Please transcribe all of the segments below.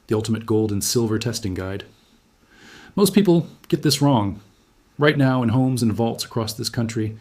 the ultimate gold and silver testing guide. Most people get this wrong. Right now, in homes and vaults across this country,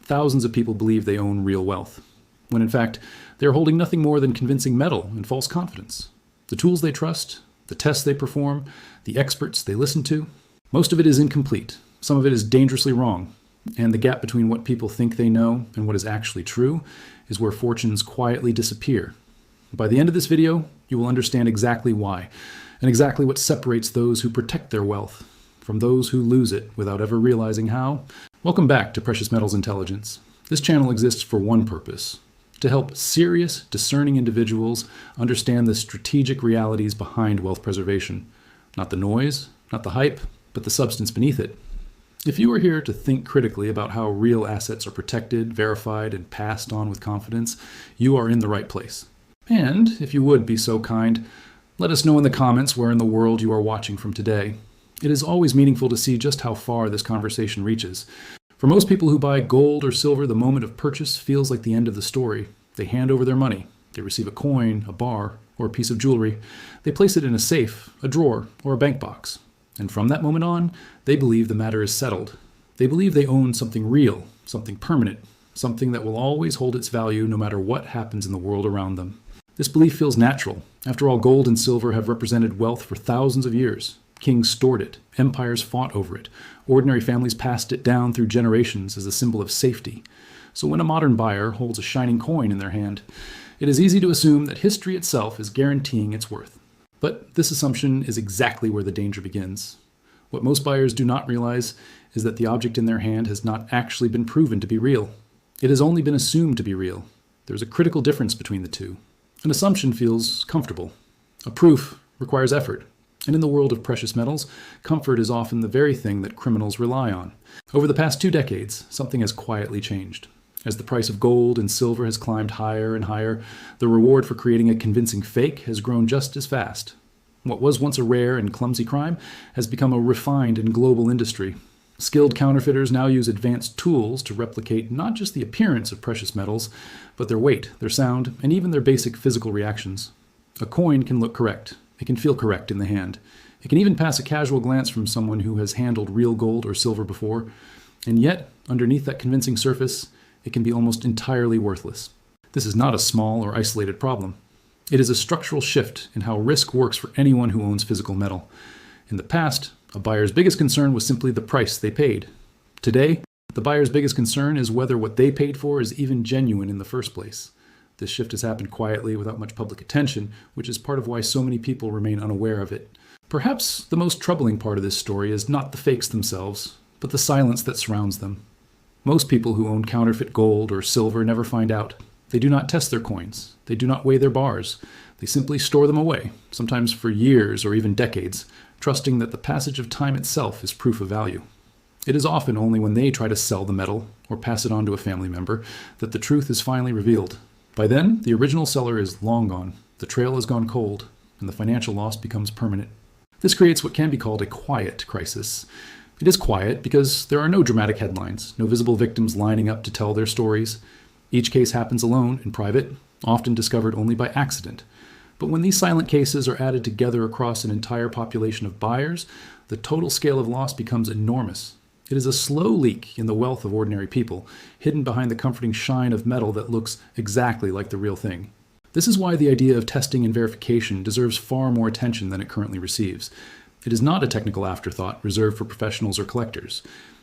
thousands of people believe they own real wealth, when in fact, they are holding nothing more than convincing metal and false confidence. The tools they trust, the tests they perform, the experts they listen to, most of it is incomplete. Some of it is dangerously wrong. And the gap between what people think they know and what is actually true is where fortunes quietly disappear. By the end of this video, you will understand exactly why, and exactly what separates those who protect their wealth from those who lose it without ever realizing how. Welcome back to Precious Metals Intelligence. This channel exists for one purpose: to help serious, discerning individuals understand the strategic realities behind wealth preservation. Not the noise, not the hype, but the substance beneath it. If you are here to think critically about how real assets are protected, verified, and passed on with confidence, you are in the right place. And if you would be so kind, let us know in the comments where in the world you are watching from today. It is always meaningful to see just how far this conversation reaches. For most people who buy gold or silver, the moment of purchase feels like the end of the story. They hand over their money. They receive a coin, a bar, or a piece of jewelry. They place it in a safe, a drawer, or a bank box. And from that moment on, they believe the matter is settled. They believe they own something real, something permanent, something that will always hold its value no matter what happens in the world around them. This belief feels natural. After all, gold and silver have represented wealth for thousands of years. Kings stored it. Empires fought over it. Ordinary families passed it down through generations as a symbol of safety. So when a modern buyer holds a shining coin in their hand, it is easy to assume that history itself is guaranteeing its worth. But this assumption is exactly where the danger begins. What most buyers do not realize is that the object in their hand has not actually been proven to be real. It has only been assumed to be real. There's a critical difference between the two. An assumption feels comfortable. A proof requires effort. And in the world of precious metals, comfort is often the very thing that criminals rely on. Over the past 2 decades, something has quietly changed. As the price of gold and silver has climbed higher and higher, the reward for creating a convincing fake has grown just as fast. What was once a rare and clumsy crime has become a refined and global industry. Skilled counterfeiters now use advanced tools to replicate not just the appearance of precious metals, but their weight, their sound, and even their basic physical reactions. A coin can look correct. It can feel correct in the hand. It can even pass a casual glance from someone who has handled real gold or silver before. And yet, underneath that convincing surface, it can be almost entirely worthless. This is not a small or isolated problem. It is a structural shift in how risk works for anyone who owns physical metal. In the past, a buyer's biggest concern was simply the price they paid. Today, the buyer's biggest concern is whether what they paid for is even genuine in the first place. This shift has happened quietly without much public attention, which is part of why so many people remain unaware of it. Perhaps the most troubling part of this story is not the fakes themselves, but the silence that surrounds them. Most people who own counterfeit gold or silver never find out. They do not test their coins. They do not weigh their bars. They simply store them away, sometimes for years or even decades, trusting that the passage of time itself is proof of value. It is often only when they try to sell the metal or pass it on to a family member that the truth is finally revealed. By then, the original seller is long gone, the trail has gone cold, and the financial loss becomes permanent. This creates what can be called a quiet crisis. It is quiet because there are no dramatic headlines, no visible victims lining up to tell their stories. Each case happens alone, in private, often discovered only by accident. But when these silent cases are added together across an entire population of buyers, the total scale of loss becomes enormous. It is a slow leak in the wealth of ordinary people, hidden behind the comforting shine of metal that looks exactly like the real thing. This is why the idea of testing and verification deserves far more attention than it currently receives. It is not a technical afterthought reserved for professionals or collectors.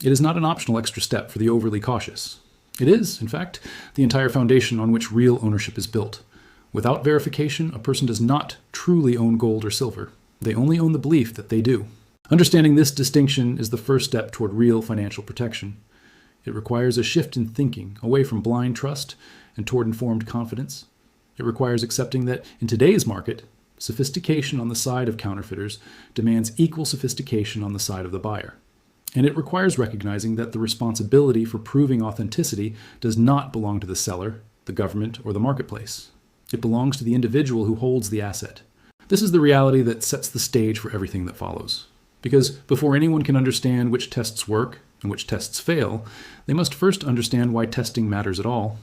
It is not an optional extra step for the overly cautious. It is, in fact, the entire foundation on which real ownership is built. Without verification, a person does not truly own gold or silver. They only own the belief that they do. Understanding this distinction is the first step toward real financial protection. It requires a shift in thinking, away from blind trust and toward informed confidence. It requires accepting that in today's market, sophistication on the side of counterfeiters demands equal sophistication on the side of the buyer. And it requires recognizing that the responsibility for proving authenticity does not belong to the seller, the government, or the marketplace. It belongs to the individual who holds the asset. This is the reality that sets the stage for everything that follows. Because before anyone can understand which tests work and which tests fail, they must first understand why testing matters at all.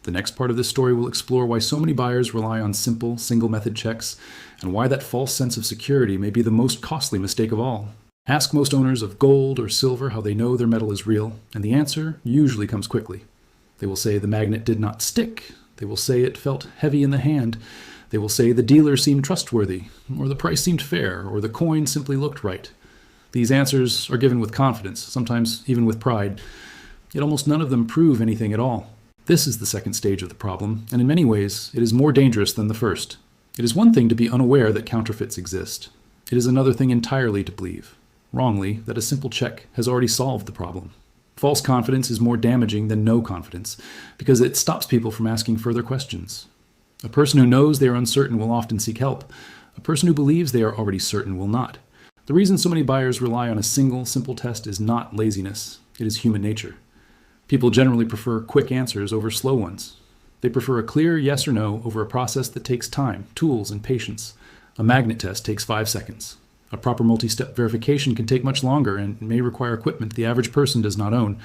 The next part of this story will explore why so many buyers rely on simple, single-method checks, and why that false sense of security may be the most costly mistake of all. Ask most owners of gold or silver how they know their metal is real, and the answer usually comes quickly. They will say the magnet did not stick. They will say it felt heavy in the hand. They will say the dealer seemed trustworthy, or the price seemed fair, or the coin simply looked right. These answers are given with confidence, sometimes even with pride, yet almost none of them prove anything at all. This is the second stage of the problem, and in many ways, it is more dangerous than the first. It is one thing to be unaware that counterfeits exist. It is another thing entirely to believe, wrongly, that a simple check has already solved the problem. False confidence is more damaging than no confidence, because it stops people from asking further questions. A person who knows they are uncertain will often seek help. A person who believes they are already certain will not. The reason so many buyers rely on a single, simple test is not laziness. It is human nature. People generally prefer quick answers over slow ones. They prefer a clear yes or no over a process that takes time, tools, and patience. A magnet test takes 5 seconds. A proper multi-step verification can take much longer and may require equipment the average person does not own.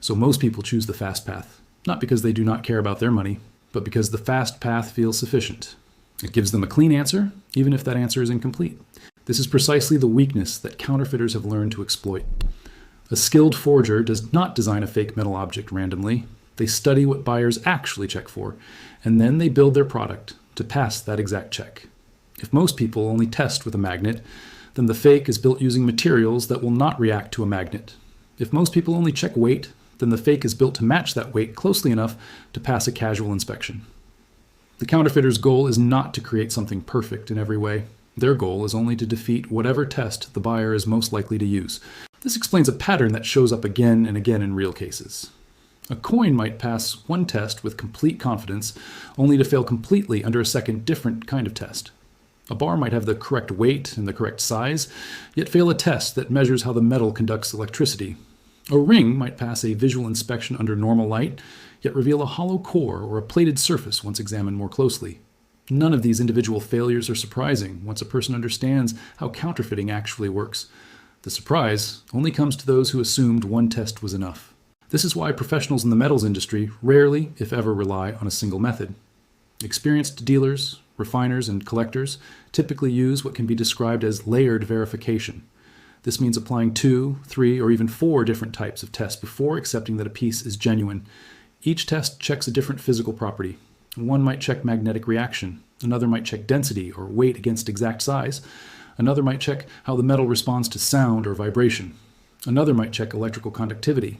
So most people choose the fast path, not because they do not care about their money, but because the fast path feels sufficient. It gives them a clean answer, even if that answer is incomplete. This is precisely the weakness that counterfeiters have learned to exploit. A skilled forger does not design a fake metal object randomly. They study what buyers actually check for, and then they build their product to pass that exact check. If most people only test with a magnet, then the fake is built using materials that will not react to a magnet. If most people only check weight, then the fake is built to match that weight closely enough to pass a casual inspection. The counterfeiter's goal is not to create something perfect in every way. Their goal is only to defeat whatever test the buyer is most likely to use. This explains a pattern that shows up again and again in real cases. A coin might pass one test with complete confidence, only to fail completely under a second different kind of test. A bar might have the correct weight and the correct size, yet fail a test that measures how the metal conducts electricity. A ring might pass a visual inspection under normal light, yet reveal a hollow core or a plated surface once examined more closely. None of these individual failures are surprising once a person understands how counterfeiting actually works. The surprise only comes to those who assumed one test was enough. This is why professionals in the metals industry rarely, if ever, rely on a single method. Experienced dealers, refiners, and collectors typically use what can be described as layered verification. This means applying 2, 3, or even 4 different types of tests before accepting that a piece is genuine. Each test checks a different physical property. One might check magnetic reaction, another might check density or weight against exact size, another might check how the metal responds to sound or vibration, another might check electrical conductivity.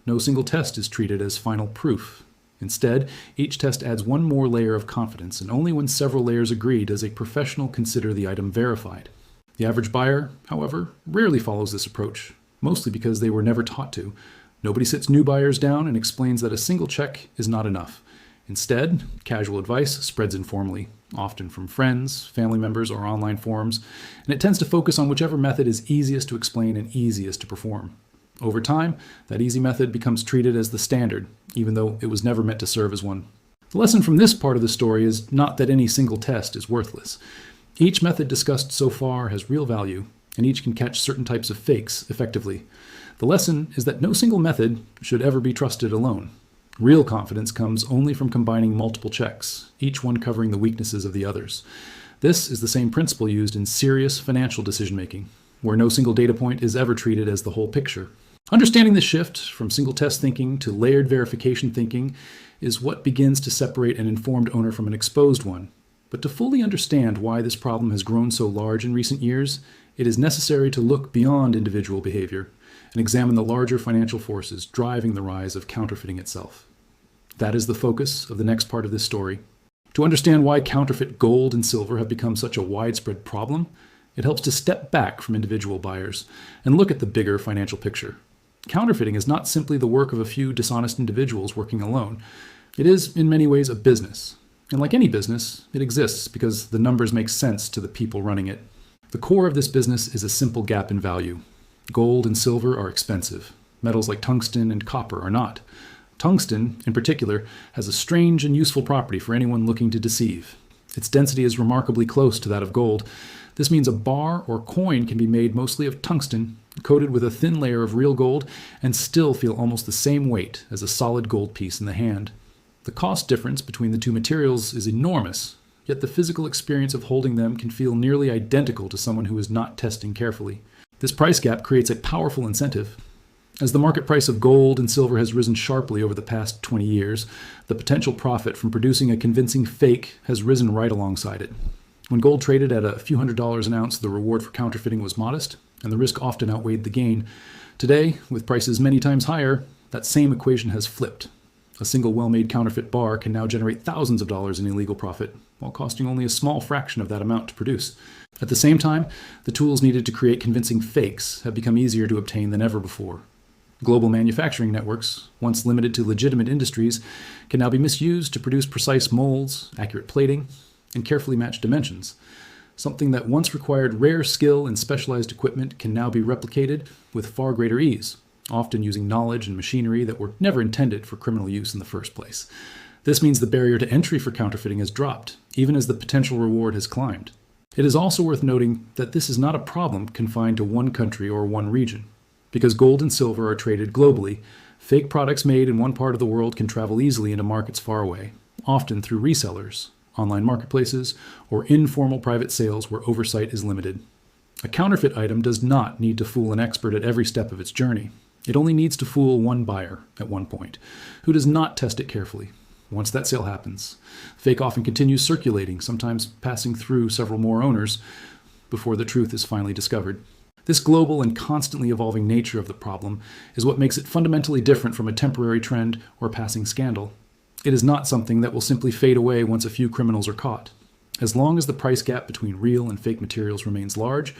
No single test is treated as final proof. Instead, each test adds one more layer of confidence, and only when several layers agree does a professional consider the item verified. The average buyer, however, rarely follows this approach, mostly because they were never taught to. Nobody sits new buyers down and explains that a single check is not enough. Instead, casual advice spreads informally, often from friends, family members, or online forums, and it tends to focus on whichever method is easiest to explain and easiest to perform. Over time, that easy method becomes treated as the standard, even though it was never meant to serve as one. The lesson from this part of the story is not that any single test is worthless. Each method discussed so far has real value, and each can catch certain types of fakes effectively. The lesson is that no single method should ever be trusted alone. Real confidence comes only from combining multiple checks, each one covering the weaknesses of the others. This is the same principle used in serious financial decision-making, where no single data point is ever treated as the whole picture. Understanding the shift from single test thinking to layered verification thinking is what begins to separate an informed owner from an exposed one. But to fully understand why this problem has grown so large in recent years, it is necessary to look beyond individual behavior and examine the larger financial forces driving the rise of counterfeiting itself. That is the focus of the next part of this story. To understand why counterfeit gold and silver have become such a widespread problem, it helps to step back from individual buyers and look at the bigger financial picture. Counterfeiting is not simply the work of a few dishonest individuals working alone. It is, in many ways, a business. And like any business, it exists because the numbers make sense to the people running it. The core of this business is a simple gap in value. Gold and silver are expensive. Metals like tungsten and copper are not. Tungsten, in particular, has a strange and useful property for anyone looking to deceive. Its density is remarkably close to that of gold. This means a bar or coin can be made mostly of tungsten, coated with a thin layer of real gold, and still feel almost the same weight as a solid gold piece in the hand. The cost difference between the two materials is enormous, yet the physical experience of holding them can feel nearly identical to someone who is not testing carefully. This price gap creates a powerful incentive. As the market price of gold and silver has risen sharply over the past 20 years, the potential profit from producing a convincing fake has risen right alongside it. When gold traded at a few $100s an ounce, the reward for counterfeiting was modest, and the risk often outweighed the gain. Today, with prices many times higher, that same equation has flipped. A single well-made counterfeit bar can now generate thousands of dollars in illegal profit, while costing only a small fraction of that amount to produce. At the same time, the tools needed to create convincing fakes have become easier to obtain than ever before. Global manufacturing networks, once limited to legitimate industries, can now be misused to produce precise molds, accurate plating, and carefully matched dimensions. Something that once required rare skill and specialized equipment can now be replicated with far greater ease, often using knowledge and machinery that were never intended for criminal use in the first place. This means the barrier to entry for counterfeiting has dropped, even as the potential reward has climbed. It is also worth noting that this is not a problem confined to one country or one region. Because gold and silver are traded globally, fake products made in one part of the world can travel easily into markets far away, often through resellers, online marketplaces, or informal private sales where oversight is limited. A counterfeit item does not need to fool an expert at every step of its journey. It only needs to fool one buyer at one point, who does not test it carefully. Once that sale happens, fake often continues circulating, sometimes passing through several more owners before the truth is finally discovered. This global and constantly evolving nature of the problem is what makes it fundamentally different from a temporary trend or passing scandal. It is not something that will simply fade away once a few criminals are caught. As long as the price gap between real and fake materials remains large,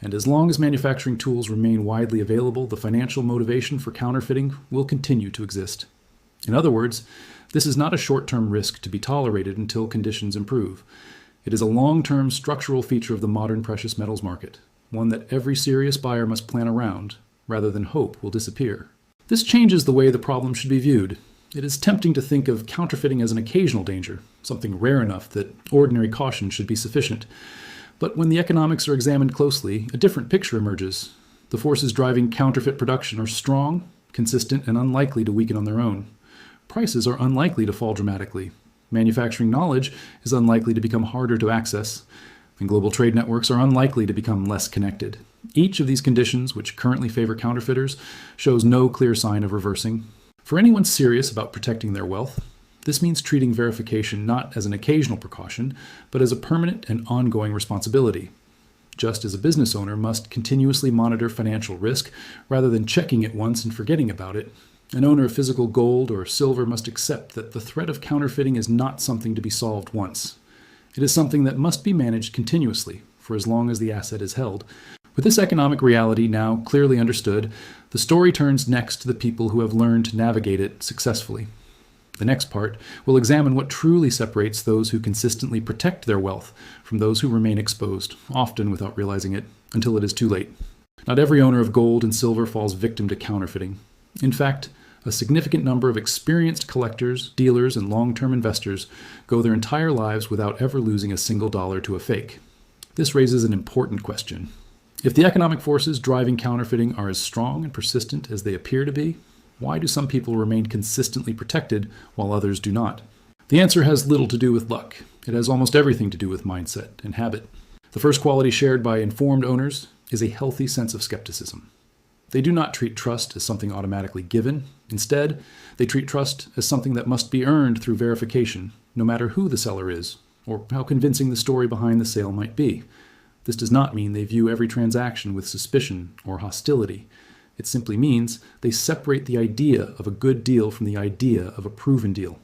and as long as manufacturing tools remain widely available, the financial motivation for counterfeiting will continue to exist. In other words, this is not a short-term risk to be tolerated until conditions improve. It is a long-term structural feature of the modern precious metals market, one that every serious buyer must plan around, rather than hope will disappear. This changes the way the problem should be viewed. It is tempting to think of counterfeiting as an occasional danger, something rare enough that ordinary caution should be sufficient. But when the economics are examined closely, a different picture emerges. The forces driving counterfeit production are strong, consistent, and unlikely to weaken on their own. Prices are unlikely to fall dramatically. Manufacturing knowledge is unlikely to become harder to access, and global trade networks are unlikely to become less connected. Each of these conditions, which currently favor counterfeiters, shows no clear sign of reversing. For anyone serious about protecting their wealth, this means treating verification not as an occasional precaution, but as a permanent and ongoing responsibility. Just as a business owner must continuously monitor financial risk rather than checking it once and forgetting about it, an owner of physical gold or silver must accept that the threat of counterfeiting is not something to be solved once. It is something that must be managed continuously for as long as the asset is held. With this economic reality now clearly understood, the story turns next to the people who have learned to navigate it successfully. The next part will examine what truly separates those who consistently protect their wealth from those who remain exposed, often without realizing it, until it is too late. Not every owner of gold and silver falls victim to counterfeiting. In fact, a significant number of experienced collectors, dealers, and long-term investors go their entire lives without ever losing a single dollar to a fake. This raises an important question. If the economic forces driving counterfeiting are as strong and persistent as they appear to be, why do some people remain consistently protected while others do not? The answer has little to do with luck. It has almost everything to do with mindset and habit. The first quality shared by informed owners is a healthy sense of skepticism. They do not treat trust as something automatically given. Instead, they treat trust as something that must be earned through verification, no matter who the seller is, or how convincing the story behind the sale might be. This does not mean they view every transaction with suspicion or hostility. It simply means they separate the idea of a good deal from the idea of a proven deal.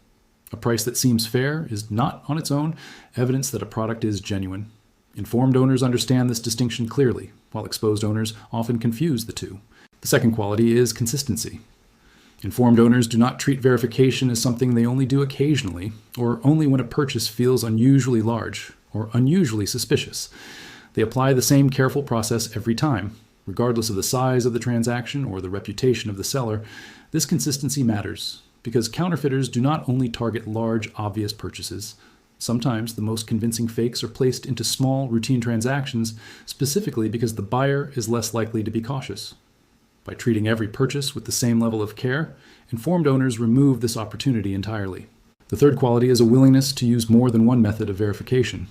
A price that seems fair is not, on its own, evidence that a product is genuine. Informed owners understand this distinction clearly, while exposed owners often confuse the two. The second quality is consistency. Informed owners do not treat verification as something they only do occasionally, or only when a purchase feels unusually large or unusually suspicious. They apply the same careful process every time. Regardless of the size of the transaction or the reputation of the seller, this consistency matters, because counterfeiters do not only target large, obvious purchases. Sometimes the most convincing fakes are placed into small, routine transactions specifically because the buyer is less likely to be cautious. By treating every purchase with the same level of care, informed owners remove this opportunity entirely. The third quality is a willingness to use more than one method of verification.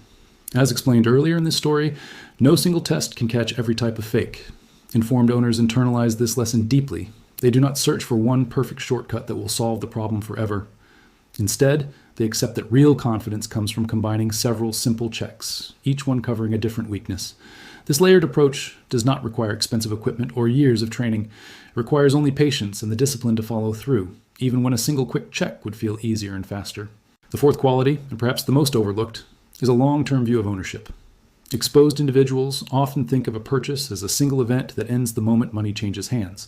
As explained earlier in this story, no single test can catch every type of fake. Informed owners internalize this lesson deeply. They do not search for one perfect shortcut that will solve the problem forever. Instead, they accept that real confidence comes from combining several simple checks, each one covering a different weakness. This layered approach does not require expensive equipment or years of training. It requires only patience and the discipline to follow through, even when a single quick check would feel easier and faster. The fourth quality, and perhaps the most overlooked, is a long-term view of ownership. Exposed individuals often think of a purchase as a single event that ends the moment money changes hands.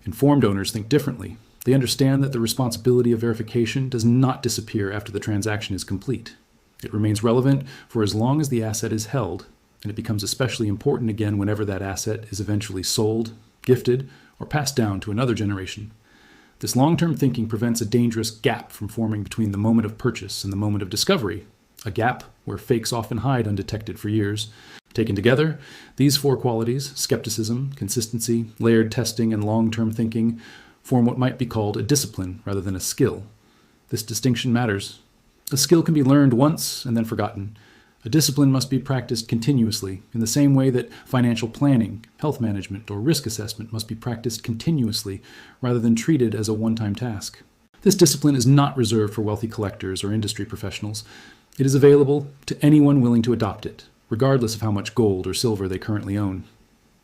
Informed owners think differently. They understand that the responsibility of verification does not disappear after the transaction is complete. It remains relevant for as long as the asset is held, and it becomes especially important again whenever that asset is eventually sold, gifted, or passed down to another generation. This long-term thinking prevents a dangerous gap from forming between the moment of purchase and the moment of discovery, a gap where fakes often hide undetected for years. Taken together, these four qualities, skepticism, consistency, layered testing, and long-term thinking, form what might be called a discipline rather than a skill. This distinction matters. A skill can be learned once and then forgotten. A discipline must be practiced continuously, in the same way that financial planning, health management, or risk assessment must be practiced continuously rather than treated as a one-time task. This discipline is not reserved for wealthy collectors or industry professionals. It is available to anyone willing to adopt it, regardless of how much gold or silver they currently own.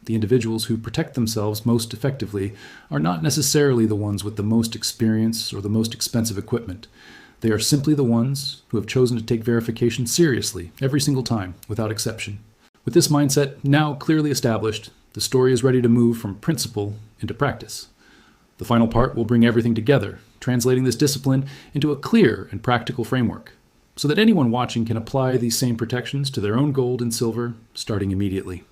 The individuals who protect themselves most effectively are not necessarily the ones with the most experience or the most expensive equipment. They are simply the ones who have chosen to take verification seriously every single time, without exception. With this mindset now clearly established, the story is ready to move from principle into practice. The final part will bring everything together, translating this discipline into a clear and practical framework, so that anyone watching can apply these same protections to their own gold and silver starting immediately.